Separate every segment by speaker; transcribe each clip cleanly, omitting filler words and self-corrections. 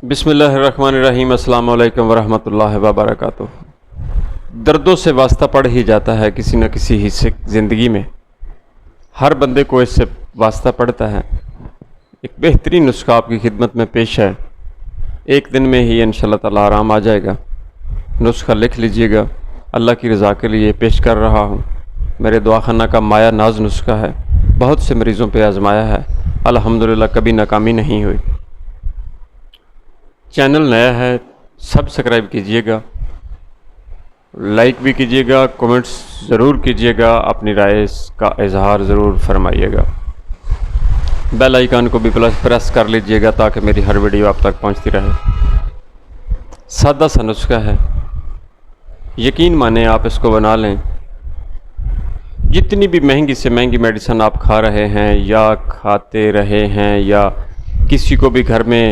Speaker 1: بسم اللہ الرحمن الرحیم۔ السلام علیکم ورحمۃ اللہ وبرکاتہ۔ دردوں سے واسطہ پڑ ہی جاتا ہے کسی نہ کسی حصے زندگی میں، ہر بندے کو اس سے واسطہ پڑتا ہے۔ ایک بہترین نسخہ آپ کی خدمت میں پیش ہے، ایک دن میں ہی انشاءاللہ تعالی آرام آ جائے گا۔ نسخہ لکھ لیجئے گا، اللہ کی رضا کے لیے پیش کر رہا ہوں۔ میرے دعاخانہ کا مایہ ناز نسخہ ہے، بہت سے مریضوں پہ آزمایا ہے، الحمدللہ کبھی ناکامی نہیں ہوئی۔ چینل نیا ہے، سبسکرائب کیجئے گا، لائک بھی کیجئے گا، کومنٹس ضرور کیجئے گا، اپنی رائے کا اظہار ضرور فرمائیے گا۔ بیل آئیکن کو بھی پریس کر لیجئے گا تاکہ میری ہر ویڈیو آپ تک پہنچتی رہے۔ سادہ سا نسخہ ہے، یقین مانیں آپ اس کو بنا لیں۔ جتنی بھی مہنگی سے مہنگی میڈیسن آپ کھا رہے ہیں یا کھاتے رہے ہیں، یا کسی کو بھی گھر میں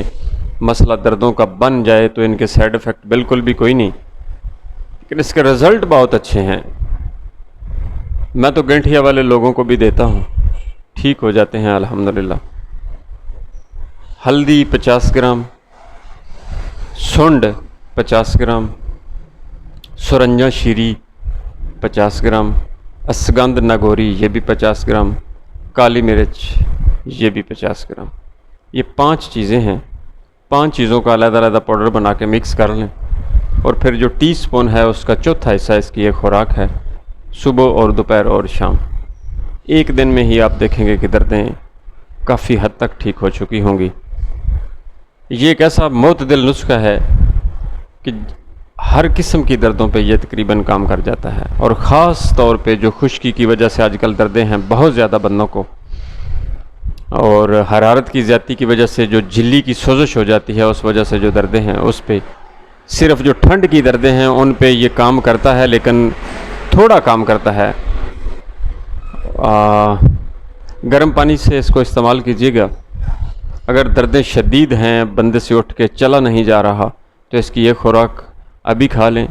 Speaker 1: مسئلہ دردوں کا بن جائے تو ان کے سائیڈ ایفیکٹ بالکل بھی کوئی نہیں، لیکن اس کے رزلٹ بہت اچھے ہیں۔ میں تو گنٹھیا والے لوگوں کو بھی دیتا ہوں، ٹھیک ہو جاتے ہیں الحمدللہ۔ ہلدی 50 گرام، سنڈ 50 گرام، سرنجا شیری 50 گرام، اسگند نگوری یہ بھی 50 گرام، کالی مرچ یہ بھی 50 گرام۔ یہ 5 چیزیں ہیں، 5 چیزوں کا علیحدہ علیحدہ پاؤڈر بنا کے مکس کر لیں، اور پھر جو ٹی سپون ہے اس کا چوتھا حصہ اس کی ایک خوراک ہے، صبح اور دوپہر اور شام۔ ایک دن میں ہی آپ دیکھیں گے کہ دردیں کافی حد تک ٹھیک ہو چکی ہوں گی۔ یہ ایک ایسا معتدل نسخہ ہے کہ ہر قسم کی دردوں پہ یہ تقریباً کام کر جاتا ہے، اور خاص طور پہ جو خشکی کی وجہ سے آج کل دردیں ہیں بہت زیادہ بندوں کو، اور حرارت کی زیادتی کی وجہ سے جو جھلی کی سوزش ہو جاتی ہے اس وجہ سے جو دردیں ہیں، اس پہ صرف جو ٹھنڈ کی دردیں ہیں ان پہ یہ کام کرتا ہے، لیکن تھوڑا کام کرتا ہے۔ گرم پانی سے اس کو استعمال کیجیے گا۔ اگر دردیں شدید ہیں، بندے سے اٹھ کے چلا نہیں جا رہا، تو اس کی ایک خوراک ابھی کھا لیں،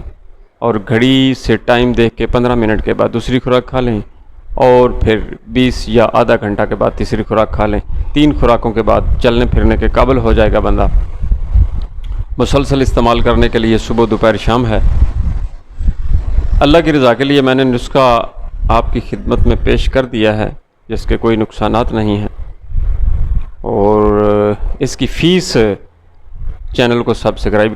Speaker 1: اور گھڑی سے ٹائم دیکھ کے 15 منٹ کے بعد دوسری خوراک کھا لیں، اور پھر 20 یا آدھا گھنٹہ کے بعد تیسری خوراک کھا لیں۔ 3 خوراکوں کے بعد چلنے پھرنے کے قابل ہو جائے گا بندہ۔ مسلسل استعمال کرنے کے لیے صبح دوپہر شام ہے۔ اللہ کی رضا کے لیے میں نے نسخہ آپ کی خدمت میں پیش کر دیا ہے، جس کے کوئی نقصانات نہیں ہیں، اور اس کی فیس چینل کو سبسکرائب